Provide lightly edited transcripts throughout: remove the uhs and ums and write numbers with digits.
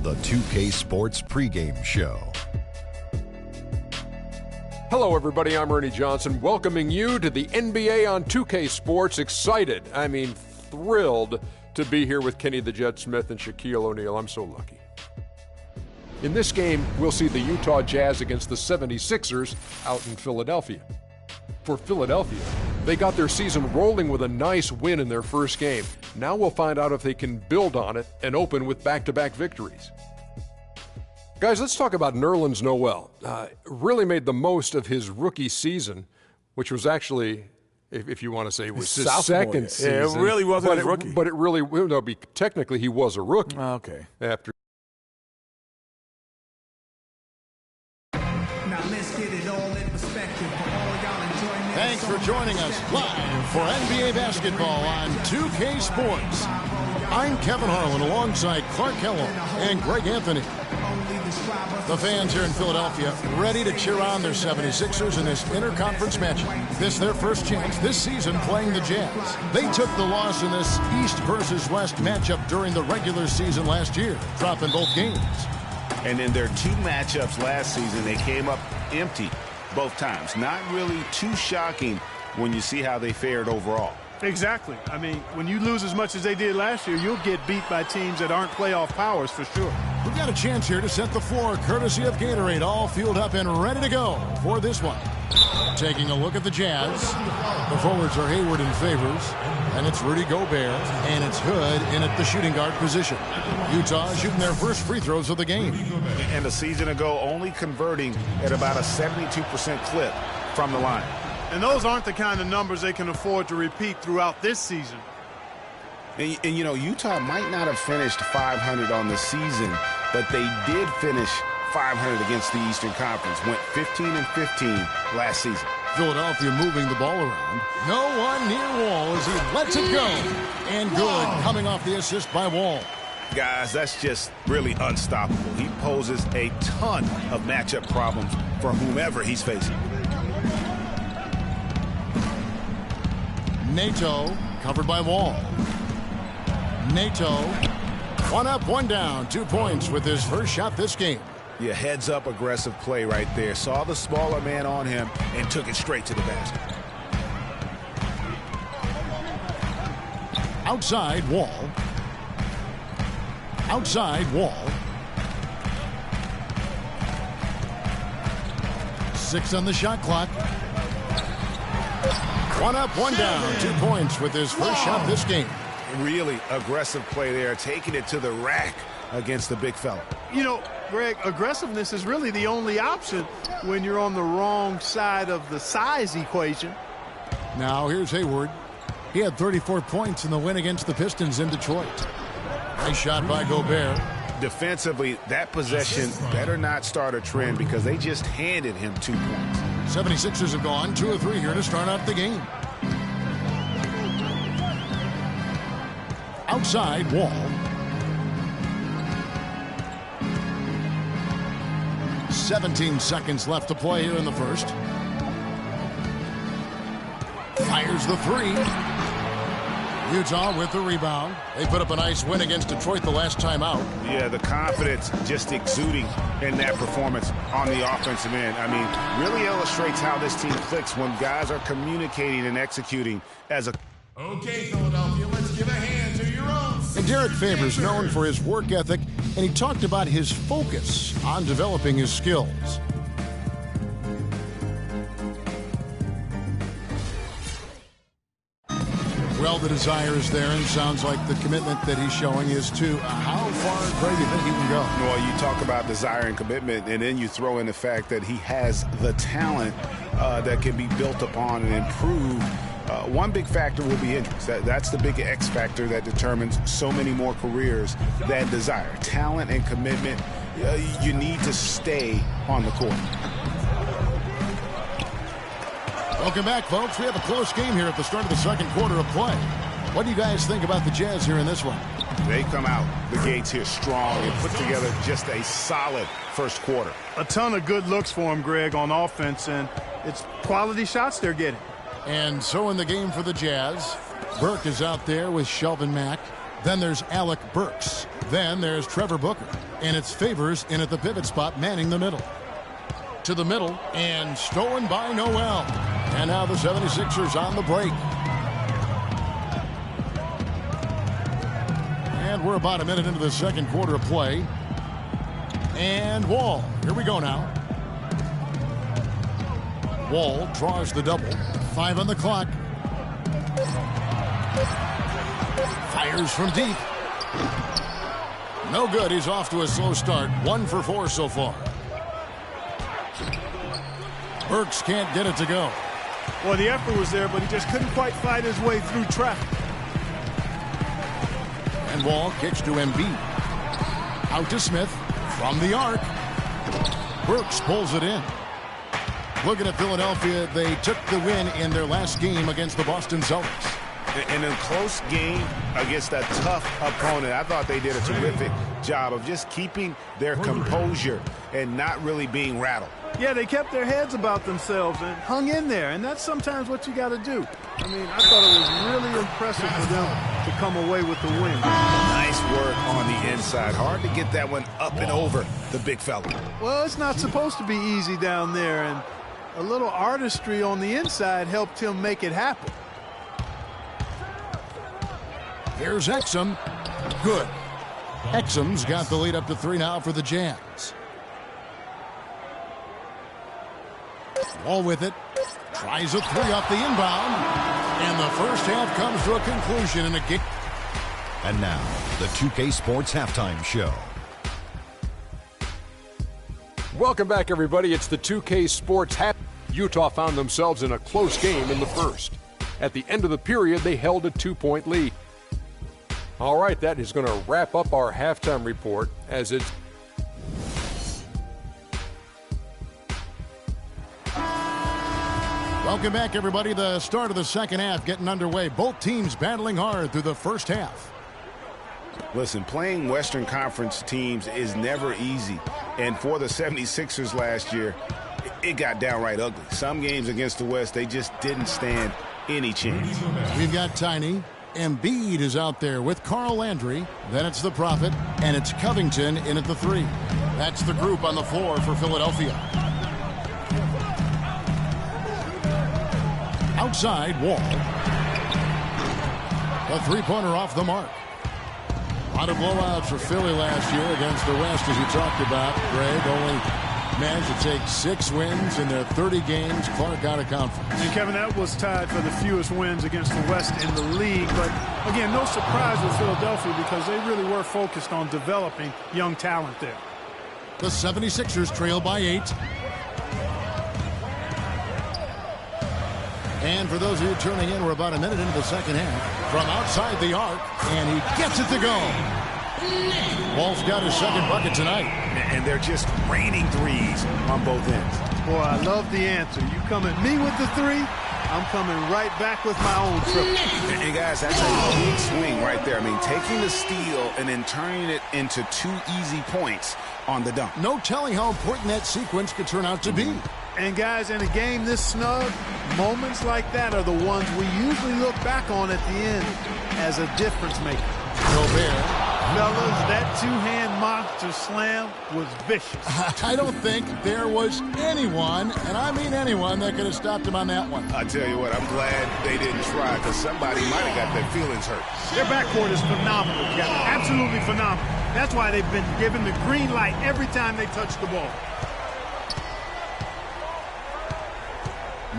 the 2K Sports pregame show. Hello, everybody. I'm Ernie Johnson, welcoming you to the NBA on 2K Sports. Excited, thrilled to be here with Kenny the Jet Smith and Shaquille O'Neal. I'm so lucky. In this game, we'll see the Utah Jazz against the 76ers out in Philadelphia. For Philadelphia, they got their season rolling with a nice win in their first game. Now we'll find out if they can build on it and open with back-to-back victories. Guys, let's talk about Nerlens Noel. Really made the most of his rookie season, which was actually, if you want to say, was his second season. Yeah, it really wasn't his rookie. But it really, no, technically he was a rookie. Okay. After. Now let's get it all in perspective for all y'all enjoying. Thanks for joining us live for NBA basketball on 2K Sports. I'm Kevin Harlan alongside Clark Kellogg and Greg Anthony. The fans here in Philadelphia ready to cheer on their 76ers in this interconference matchup. This is their first chance this season playing the Jazz. They took the loss in this East versus West matchup during the regular season last year, dropping both games. And in their two matchups last season, they came up empty both times. Not really too shocking when you see how they fared overall. Exactly. When you lose as much as they did last year, you'll get beat by teams that aren't playoff powers for sure. We've got a chance here to set the floor, courtesy of Gatorade, all fueled up and ready to go for this one. Taking a look at the Jazz. The forwards are Hayward and Favors, and it's Rudy Gobert, and it's Hood in at the shooting guard position. Utah shooting their first free throws of the game. And a season ago, only converting at about a 72% clip from the line. And those aren't the kind of numbers they can afford to repeat throughout this season. And Utah might not have finished 500 on the season, but they did finish 500 against the Eastern Conference. Went 15-15 last season. Philadelphia moving the ball around. No one near Wall as he lets it go. And good coming off the assist by Wall. Guys, that's just really unstoppable. He poses a ton of matchup problems for whomever he's facing. Nato covered by Wall. Nato, one up, one down, 2 points with his first shot this game. Yeah, heads up aggressive play right there. Saw the smaller man on him and took it straight to the basket. Outside Wall. Outside Wall. 6 on the shot clock. One up, one down, 2 points with his first shot this game. Really aggressive play there, taking it to the rack against the big fella. Greg, aggressiveness is really the only option when you're on the wrong side of the size equation. Now here's Hayward. He had 34 points in the win against the Pistons in Detroit. Nice shot by Gobert. Defensively, that possession better not start a trend because they just handed him 2 points. 76ers have gone 2 of 3 here to start out the game. Outside Wall. 17 seconds left to play here in the first. Fires the 3. Utah with the rebound. They put up a nice win against Detroit the last time out. Yeah, the confidence just exuding in that performance on the offensive end. Really illustrates how this team clicks when guys are communicating and executing as a... Okay, Philadelphia, let's give a hand to your own. And Derek Favors known for his work ethic, and he talked about his focus on developing his skills. Well, the desire is there, and sounds like the commitment that he's showing is to how far, Greg, do you think he can go? Well, you talk about desire and commitment, and then you throw in the fact that he has the talent that can be built upon and improved. One big factor will be injuries. That's the big X factor that determines so many more careers than desire. Talent and commitment, you need to stay on the court. Welcome back, folks. We have a close game here at the start of the second quarter of play. What do you guys think about the Jazz here in this one? They come out the gates here strong and put together just a solid first quarter. A ton of good looks for him, Greg, on offense, and it's quality shots they're getting. And so in the game for the Jazz, Burke is out there with Shelvin Mack. Then there's Alec Burks. Then there's Trevor Booker. And it's Favors in at the pivot spot, manning the middle. To the middle, and stolen by Noel. And now the 76ers on the break. And we're about a minute into the second quarter of play. And Wall. Here we go now. Wall draws the double. 5 on the clock. Fires from deep. No good. He's off to a slow start. 1 for 4 so far. Burks can't get it to go. Well, the effort was there, but he just couldn't quite fight his way through traffic. And Wall kicks to Embiid. Out to Smith from the arc. Burks pulls it in. Looking at Philadelphia, they took the win in their last game against the Boston Celtics. In a close game against a tough opponent, I thought they did a terrific job of just keeping their composure and not really being rattled. Yeah, they kept their heads about themselves and hung in there, and that's sometimes what you got to do. I mean, I thought it was really impressive for them to come away with the win. Nice work on the inside. Hard to get that one up and over the big fella. Well, it's not supposed to be easy down there, and a little artistry on the inside helped him make it happen. Here's Exum. Good. Exum's got the lead up to 3 now for the Jazz. Wall with it. Tries a 3 off the inbound. And the first half comes to a conclusion in a game. And now, the 2K Sports Halftime Show. Welcome back, everybody. It's the 2K Sports Half. Utah found themselves in a close game in the first. At the end of the period, they held a 2-point lead. All right, that is going to wrap up our halftime report as it's Welcome back, everybody. The start of the second half getting underway. Both teams battling hard through the first half. Listen, playing Western Conference teams is never easy. And for the 76ers last year, it got downright ugly. Some games against the West, they just didn't stand any chance. We've got Tiny. Embiid is out there with Carl Landry. Then it's the Prophet, and it's Covington in at the 3. That's the group on the floor for Philadelphia. Outside, Wall. The three-pointer off the mark. A lot of blowouts for Philly last year against the West, as you talked about. Greg only managed to take 6 wins in their 30 games. Clark out of conference. And Kevin, that was tied for the fewest wins against the West in the league. But again, no surprise with Philadelphia because they really were focused on developing young talent there. The 76ers trail by 8. And for those of you tuning in, we're about a minute into the second half. From outside the arc, and he gets it to go. Wall's got his second bucket tonight. And they're just raining threes on both ends. Boy, I love the answer. You come at me with the 3, I'm coming right back with my own triple. And guys, that's a big swing right there. I mean, taking the steal and then turning it into 2 easy points on the dunk. No telling how important that sequence could turn out to be. And guys, in a game this snug, moments like that are the ones we usually look back on at the end as a difference maker. Gobert. Fellas, that 2-hand monster slam was vicious. I don't think there was anyone, and I mean anyone, that could have stopped him on that one. I tell you what, I'm glad they didn't try because somebody might have got their feelings hurt. Their backcourt is phenomenal, Kevin. Absolutely phenomenal. That's why they've been given the green light every time they touch the ball.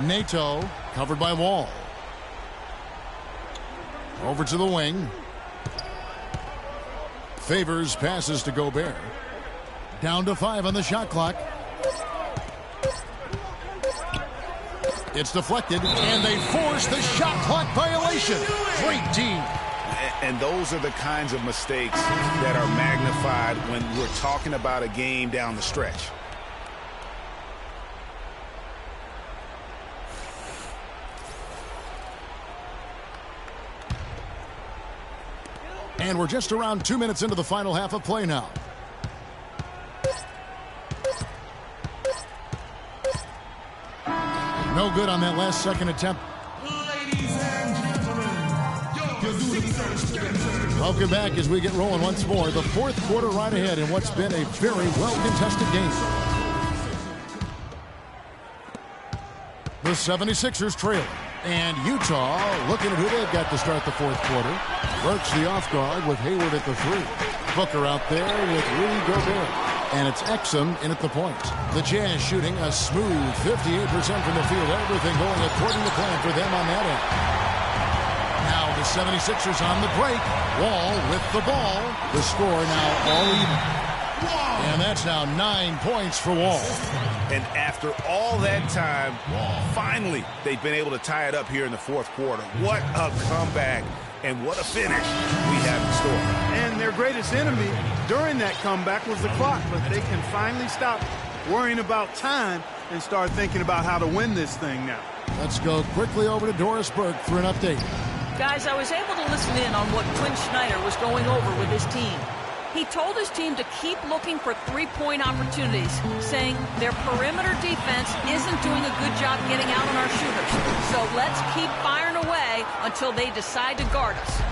Nato covered by Wall. Over to the wing. Favors passes to Gobert. Down to 5 on the shot clock. It's deflected, and they force the shot clock violation. Great D. And those are the kinds of mistakes that are magnified when we're talking about a game down the stretch. And we're just around 2 minutes into the final half of play now. No good on that last second attempt. Ladies and gentlemen, your Welcome back as we get rolling once more. The fourth quarter right ahead in what's been a very well-contested game. The 76ers trail. And Utah looking at who they've got to start the fourth quarter. Burks the off guard with Hayward at the 3. Booker out there with Rudy Gobert. And it's Exum in at the point. The Jazz shooting a smooth 58% from the field. Everything going according to plan for them on that end. Now the 76ers on the break. Wall with the ball. The score now all even. And that's now 9 points for Wall. And after all that time, finally, they've been able to tie it up here in the fourth quarter. What a comeback and what a finish we have in store. And their greatest enemy during that comeback was the clock, but they can finally stop worrying about time and start thinking about how to win this thing now. Let's go quickly over to Doris Burke for an update. Guys, I was able to listen in on what Quinn Snyder was going over with his team. He told his team to keep looking for three-point opportunities, saying their perimeter defense isn't doing a good job getting out on our shooters. So let's keep firing away until they decide to guard us.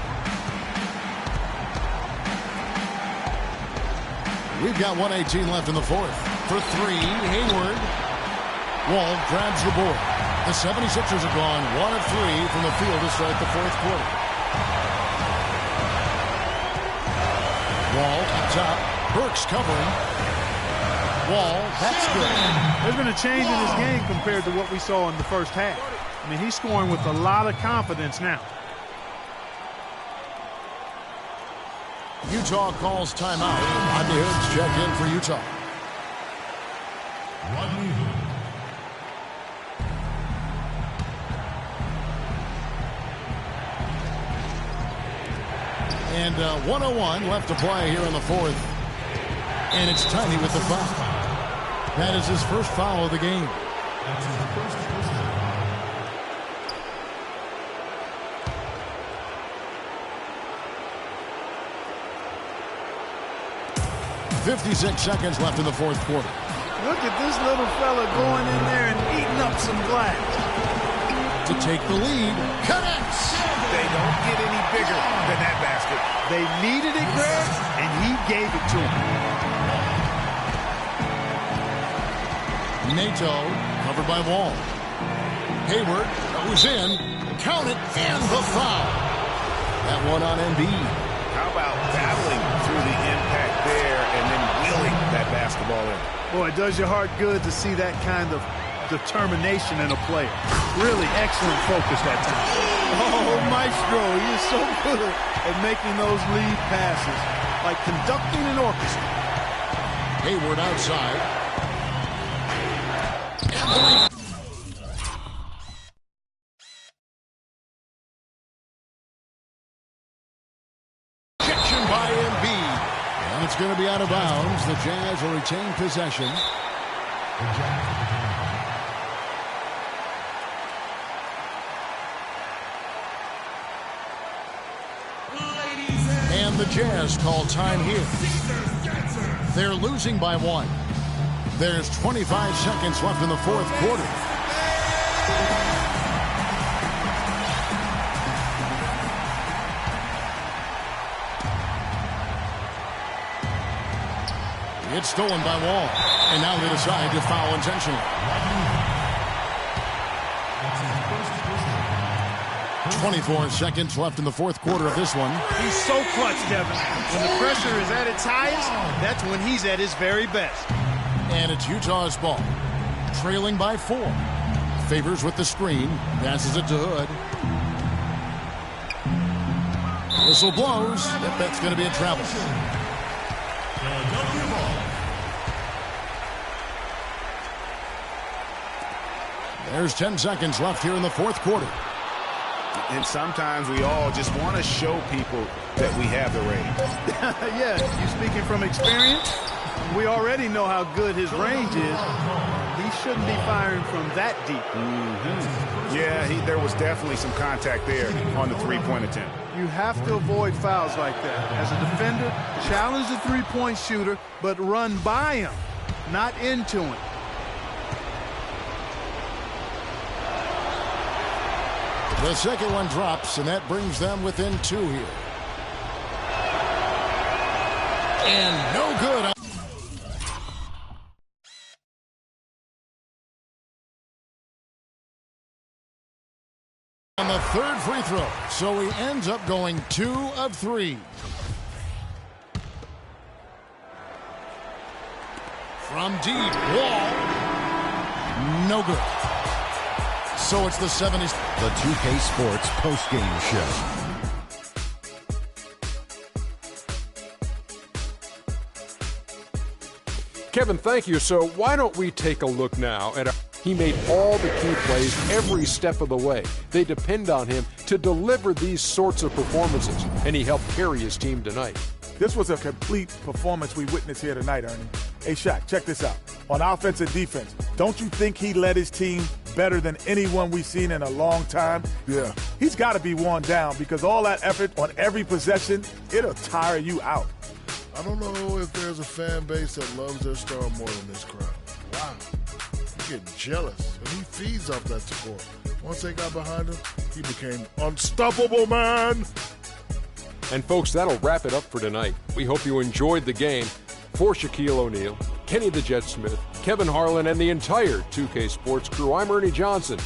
We've got 1:18 left in the fourth. For 3, Hayward. Wall grabs the board. The 76ers have gone 1 of 3 from the field to start the fourth quarter. Wall up top. Burks covering. Wall, that's good. There's been a change in his game compared to what we saw in the first half. I mean, he's scoring with a lot of confidence now. Utah calls timeout. Rodney Hoods check in for Utah. And 1:01 left to play here in the fourth. And it's Tiny with the foul. That is his first foul of the game. .56 seconds left in the fourth quarter. Look at this little fella going in there and eating up some glass. To take the lead. Connects! They don't get any bigger than that basket. They needed it, Greg, and he gave it to him. Nato covered by Wall. Hayward goes in. Count it, and the foul. That one on Embiid. How about battling through the impact there and then wheeling that basketball in? Boy, it does your heart good to see that kind of determination in a player. Really excellent focus that time. Oh, Maestro, he is so good at making those lead passes, like conducting an orchestra. Hayward outside. Ejection by Embiid. And it's going to be out of bounds. The Jazz will retain possession. And the Jazz call time here. They're losing by 1. There's 25 seconds left in the fourth quarter. It's stolen by Wall. And now they decide to foul intentionally. 24 seconds left in the fourth quarter of this one. He's so clutch, Devin. When the pressure is at its highest, that's when he's at his very best. And it's Utah's ball. Trailing by 4. Favors with the screen. Passes it to Hood. Whistle blows. Yep, that's going to be a travel. There's 10 seconds left here in the fourth quarter. And sometimes we all just want to show people that we have the range. Yeah, you speaking from experience? We already know how good his range is. He shouldn't be firing from that deep. Mm-hmm. Yeah, there was definitely some contact there on the three-point attempt. You have to avoid fouls like that. As a defender, challenge the three-point shooter, but run by him, not into him. The second one drops, and that brings them within 2 here. And no good. On the third free throw, so he ends up going 2 of 3. From deep, Wall. No good. So it's the 70s. The 2K Sports postgame show. Kevin, thank you. So why don't we take a look now at he made all the key plays every step of the way. They depend on him to deliver these sorts of performances, and he helped carry his team tonight. This was a complete performance we witnessed here tonight, Ernie. Hey, Shaq, check this out. On offense and defense, don't you think he led his team better than anyone we've seen in a long time? Yeah. He's got to be worn down because all that effort on every possession, it'll tire you out. I don't know if there's a fan base that loves their star more than this crowd. Wow. You get jealous, and he feeds off that support. Once they got behind him, he became unstoppable, man. And folks, that'll wrap it up for tonight. We hope you enjoyed the game. For Shaquille O'Neal, Kenny the Jet Smith, Kevin Harlan, and the entire 2K Sports crew, I'm Ernie Johnson.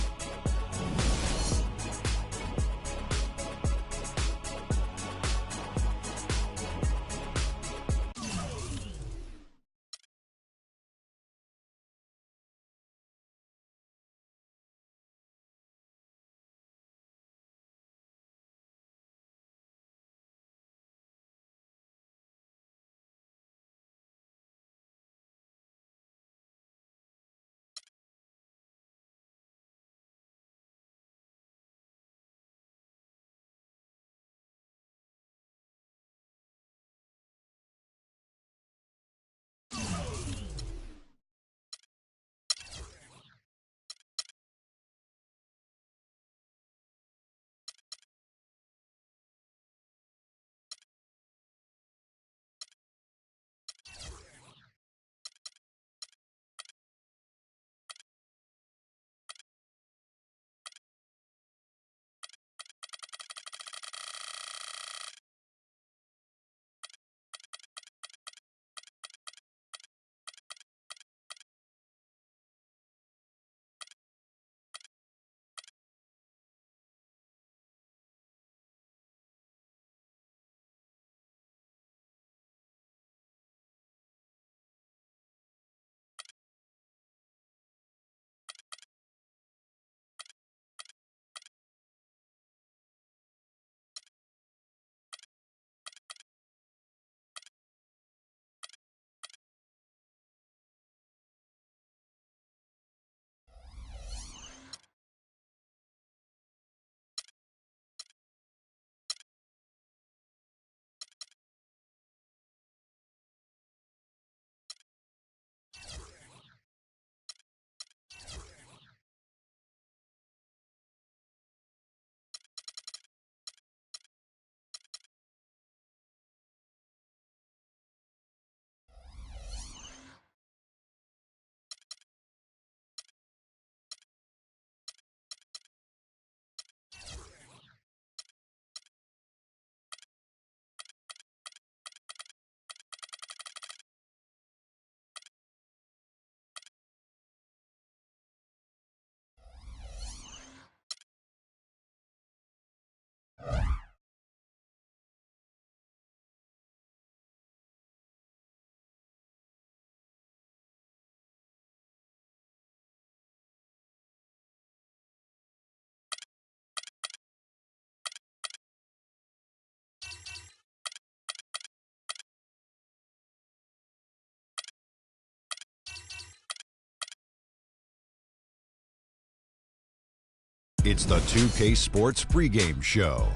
It's the 2K Sports pregame show.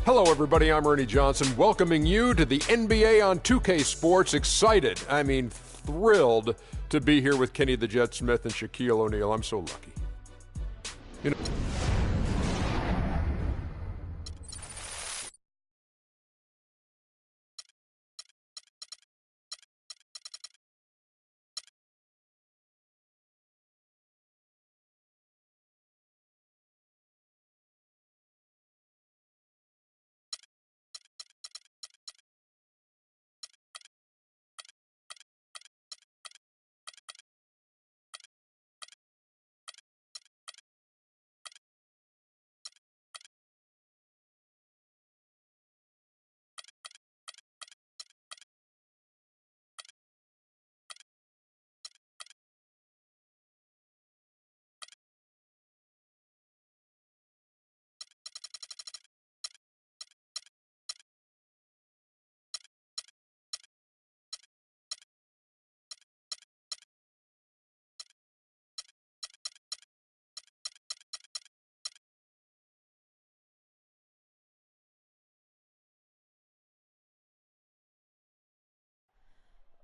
Hello, everybody. I'm Ernie Johnson, welcoming you to the NBA on 2K Sports. Excited, thrilled to be here with Kenny the Jet Smith and Shaquille O'Neal. I'm so lucky. You know,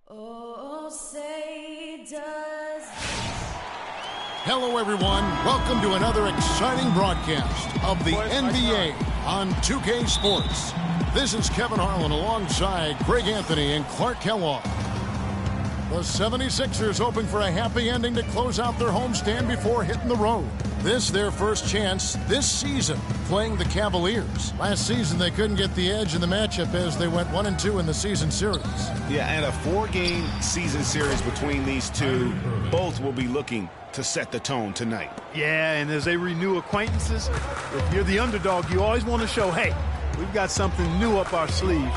Oh, say does. Hello, everyone. Welcome to another exciting broadcast of the NBA on 2K Sports. This is Kevin Harlan alongside Greg Anthony and Clark Kellogg. The 76ers hoping for a happy ending to close out their homestand before hitting the road. This their first chance this season playing the Cavaliers. Last season they couldn't get the edge in the matchup as they went 1-2 in the season series. Yeah, and a 4-game season series between these two. Both will be looking to set the tone tonight. Yeah, and as they renew acquaintances, if you're the underdog, you always want to show, hey, we've got something new up our sleeve.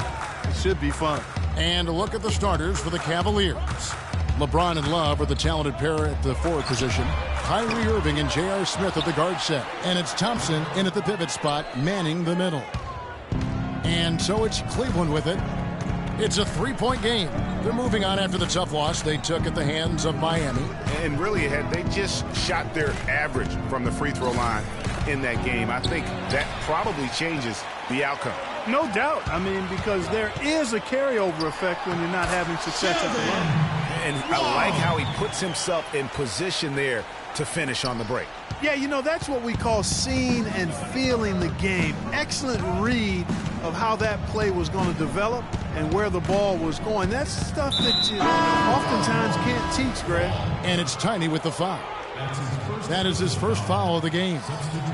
It should be fun. And a look at the starters for the Cavaliers. LeBron and Love are the talented pair at the forward position. Kyrie Irving and J.R. Smith at the guard set. And it's Thompson in at the pivot spot, manning the middle. And so it's Cleveland with it. It's a 3-point game. They're moving on after the tough loss they took at the hands of Miami. And really, had they just shot their average from the free throw line in that game, I think that probably changes the outcome. No doubt. I mean, because there is a carryover effect when you're not having success at the line. And I like how he puts himself in position there to finish on the break. Yeah, you know, that's what we call seeing and feeling the game. Excellent read of how that play was going to develop and where the ball was going. That's stuff that you oftentimes can't teach, Greg. And it's Tiny with the foul. That is his first foul of the game.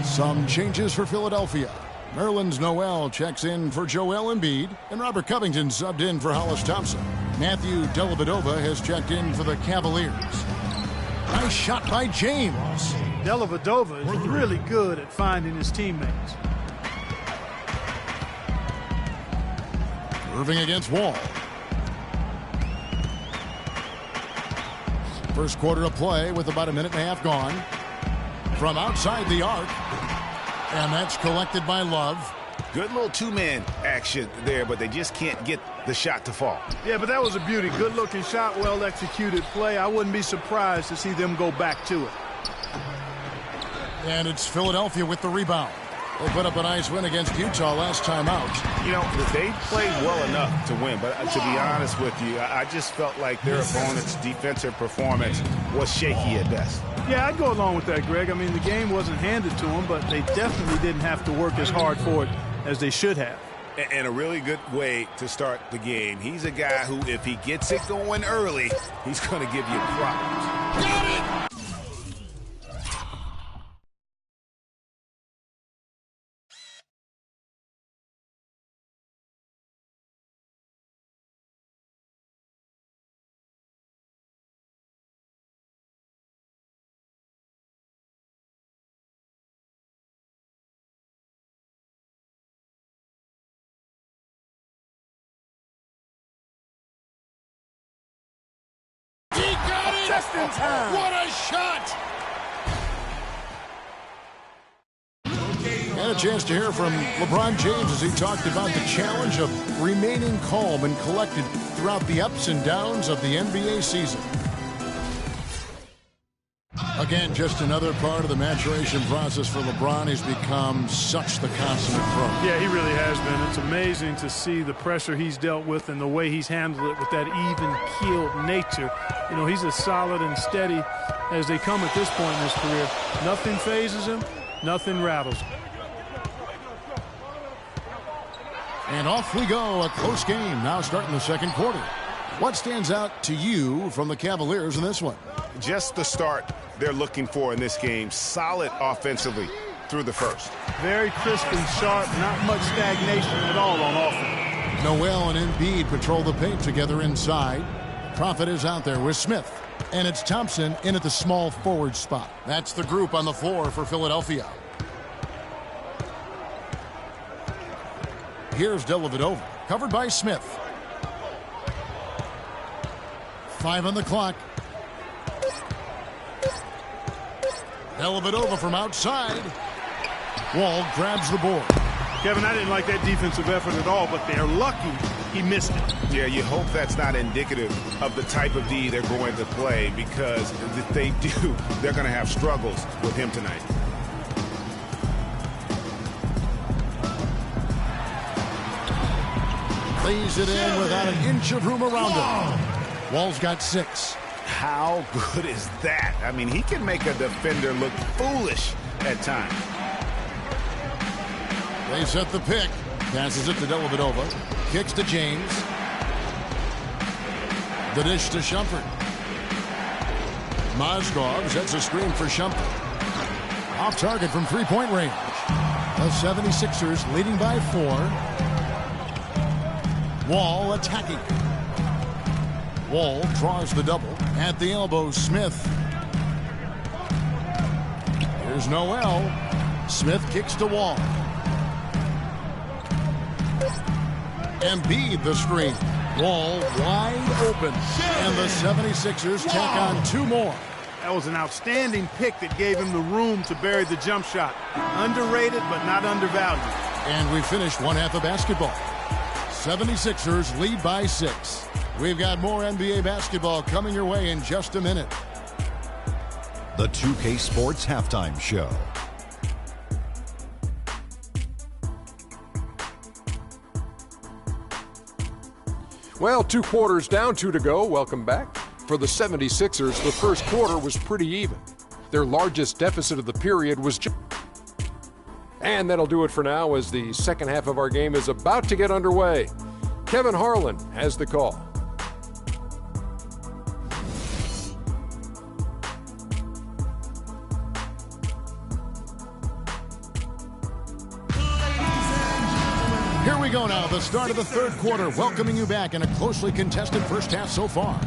Some changes for Philadelphia. Nerlens Noel checks in for Joel Embiid, and Robert Covington subbed in for Hollis Thompson. Matthew Dellavedova has checked in for the Cavaliers. Nice shot by James. Dellavedova is really good at finding his teammates. Irving against Wall. First quarter of play with about a minute and a half gone. From outside the arc. And that's collected by Love. Good little two-man action there, but they just can't get the shot to fall. Yeah, but that was a beauty. Good-looking shot, well-executed play. I wouldn't be surprised to see them go back to it. And it's Philadelphia with the rebound. They put up a nice win against Utah last time out. You know, they played well enough to win, but to be honest with you, I just felt like their opponent's defensive performance was shaky at best. Yeah, I'd go along with that, Greg. I mean, the game wasn't handed to them, but they definitely didn't have to work as hard for it as they should have. And a really good way to start the game. He's a guy who, if he gets it going early, he's going to give you problems. Got it! Just in time. What a shot! And a chance to hear from LeBron James as he talked about the challenge of remaining calm and collected throughout the ups and downs of the NBA season. Again, just another part of the maturation process for LeBron. He's become such the consummate pro. Yeah, he really has been. It's amazing to see the pressure he's dealt with and the way he's handled it with that even-keeled nature. You know, he's as solid and steady as they come at this point in his career. Nothing phases him. Nothing rattles him. And off we go. A close game now starting the second quarter. What stands out to you from the Cavaliers in this one? Just the start they're looking for in this game. Solid offensively through the first. Very crisp and sharp. Not much stagnation at all on offense. Noel and Embiid patrol the paint together inside. Prophet is out there with Smith. And it's Thompson in at the small forward spot. That's the group on the floor for Philadelphia. Here's Dellavedova, covered by Smith. 5 on the clock. Dellavedova from outside. Wall grabs the board. Kevin, I didn't like that defensive effort at all, but they're lucky he missed it. Yeah, you hope that's not indicative of the type of D they're going to play, because if they do, they're going to have struggles with him tonight. Lays it in without an inch of room around him. Wall's got 6. How good is that? I mean, he can make a defender look foolish at times. They set the pick. Passes it to Dellavedova. Kicks to James. The dish to Shumpert. Mozgov sets a screen for Shumpert. Off target from three-point range. The 76ers leading by 4. Wall attacking. Wall draws the double. At the elbow, Smith. Here's Noel. Smith kicks to Wall. Embiid the screen. Wall wide open. And the 76ers tack on 2 more. That was an outstanding pick that gave him the room to bury the jump shot. Underrated, but not undervalued. And we finished one half of basketball. 76ers lead by 6. We've got more NBA basketball coming your way in just a minute. The 2K Sports Halftime Show. Well, 2 quarters down, 2 to go. Welcome back. For the 76ers, the first quarter was pretty even. Their largest deficit of the period was just... And that'll do it for now as the second half of our game is about to get underway. Kevin Harlan has the call. Here we go now, the start of the third quarter, welcoming you back in a closely contested first half so far.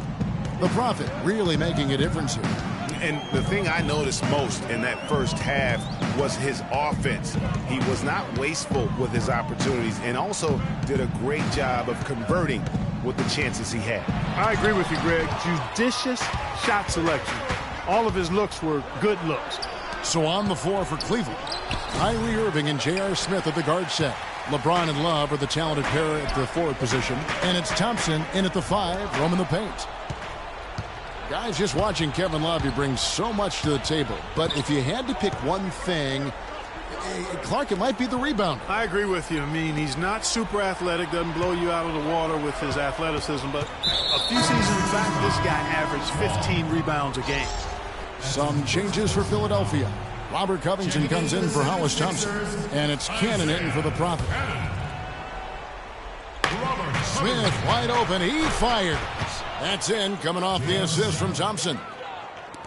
The Prophet really making a difference here. And the thing I noticed most in that first half was his offense. He was not wasteful with his opportunities and also did a great job of converting with the chances he had. I agree with you, Greg. Judicious shot selection. All of his looks were good looks. So on the floor for Cleveland, Kyrie Irving and J.R. Smith at the guard set. LeBron and Love are the talented pair at the forward position. And it's Thompson in at the 5, roaming the paint. Guys, just watching Kevin Love, he brings so much to the table. But if you had to pick one thing, Clark, it might be the rebound. I agree with you. I mean, he's not super athletic, doesn't blow you out of the water with his athleticism. But a few seasons back, this guy averaged 15 rebounds a game. Some changes for Philadelphia. Robert Covington comes in for Hollis Thompson. And it's Cannon in for the Prophet. Smith wide open. He fires. That's in, coming off the assist from Thompson.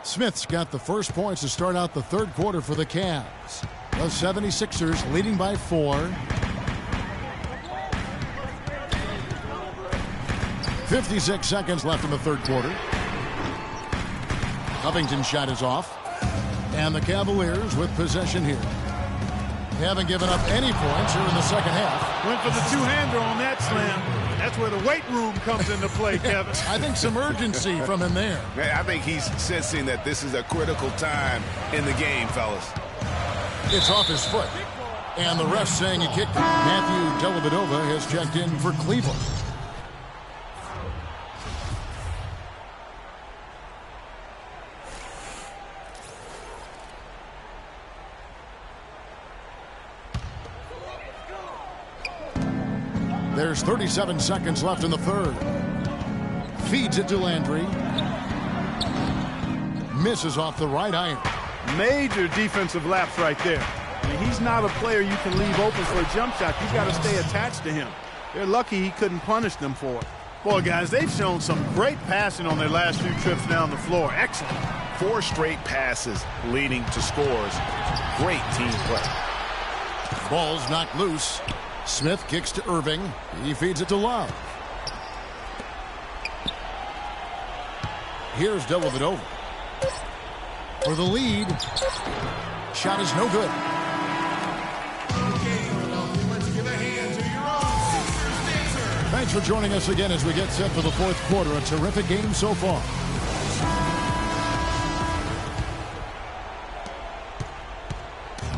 Smith's got the first points to start out the third quarter for the Cavs. The 76ers leading by 4. 56 seconds left in the third quarter. Covington's shot is off. And the Cavaliers with possession here. They haven't given up any points here in the second half. Went for the two-hander on that slam. That's where the weight room comes into play, Kevin. I think some urgency from him there. I think he's sensing that this is a critical time in the game, fellas. It's off his foot. And the ref saying he kicked it. Matthew Dellavedova has checked in for Cleveland. There's 37 seconds left in the third. Feeds it to Landry. Misses off the right iron. Major defensive lapse right there. I mean, he's not a player you can leave open for a jump shot. You've got to stay attached to him. They're lucky he couldn't punish them for it. Boy, guys, they've shown some great passing on their last few trips down the floor. Excellent. 4 straight passes leading to scores. Great team play. Ball's knocked loose. Smith kicks to Irving. He feeds it to Love. Here's Dellavedova. For the lead. Shot is no good. Thanks for joining us again as we get set for the fourth quarter. A terrific game so far.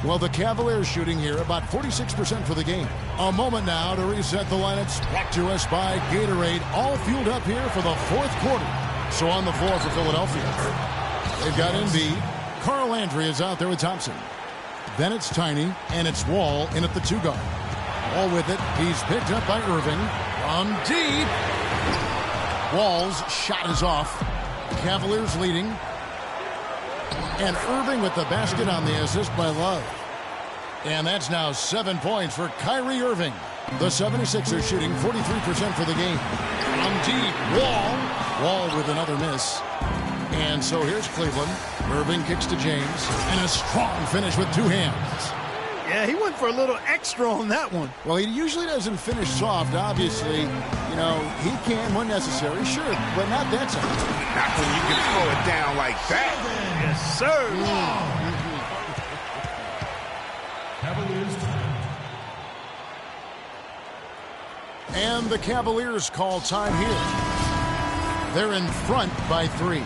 Well, the Cavaliers shooting here about 46% for the game. A moment now to reset the lineups. Brought to us by Gatorade. All fueled up here for the fourth quarter. So on the floor for Philadelphia. They've got Embiid. Carl Landry is out there with Thompson. Then it's Tiny, and it's Wall in at the 2 guard. Wall with it. He's picked up by Irving. From deep. Wall's shot is off. Cavaliers leading. And Irving with the basket on the assist by Love. And that's now 7 points for Kyrie Irving. The 76ers shooting 43% for the game. From deep, Wall with another miss. And so here's Cleveland. Irving kicks to James. And a strong finish with two hands. Yeah, he went for a little extra on that one. Well, he usually doesn't finish soft, obviously. You know, he can when necessary, sure, but not that time. Not when you can throw it down like that. Yes, sir. And the Cavaliers call time here. They're in front by 3.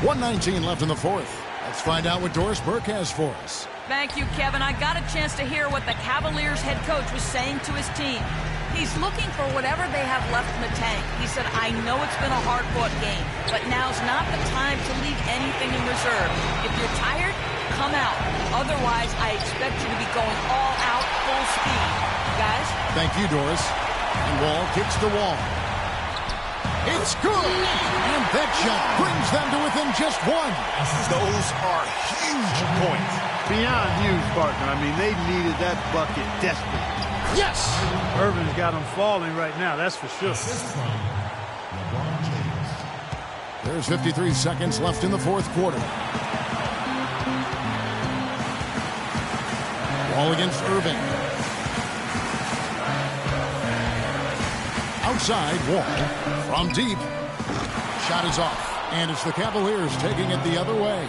1:19 left in the fourth. Let's find out what Doris Burke has for us. Thank you, Kevin. I got a chance to hear what the Cavaliers head coach was saying to his team. He's looking for whatever they have left in the tank. He said, I know it's been a hard-fought game, but now's not the time to leave anything in reserve. If you're tired, come out. Otherwise, I expect you to be going all out, full speed. Guys? Thank you, Doris. And Wall kicks to Wall. It's good! And that shot brings them to within just one. Those are huge points. Beyond huge, partner. I mean, they needed that bucket desperately. Yes! Irvin's got them falling right now, that's for sure. There's 53 seconds left in the fourth quarter. Wall against Irving. Outside, Wall from deep. Shot is off. And it's the Cavaliers taking it the other way.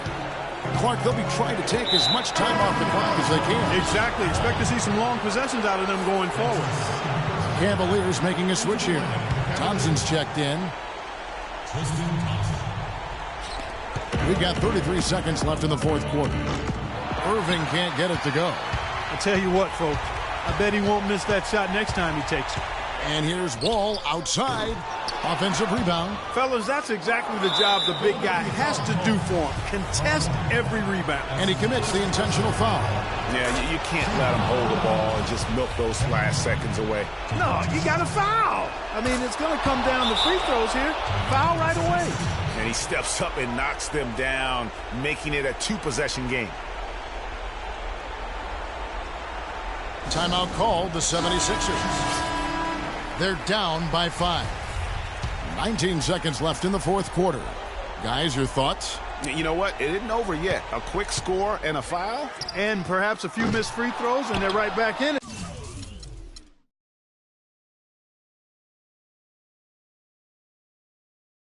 Clark, they'll be trying to take as much time off the clock as they can. Exactly. Expect to see some long possessions out of them going forward. Cavaliers making a switch here. Thompson's checked in. We've got 33 seconds left in the fourth quarter. Irving can't get it to go. I'll tell you what, folks. I bet he won't miss that shot next time he takes it. And here's Wall outside. Offensive rebound. Fellas, that's exactly the job the big guy has to do for him. Contest every rebound. And he commits the intentional foul. Yeah, you can't let him hold the ball and just milk those last seconds away. No, you got to foul. I mean, it's going to come down to free throws here. Foul right away. And he steps up and knocks them down, making it a two-possession game. Timeout called, the 76ers. They're down by 5. 19 seconds left in the fourth quarter. Guys, your thoughts? You know what? It isn't over yet. A quick score and a foul. And perhaps a few missed free throws, and they're right back in it.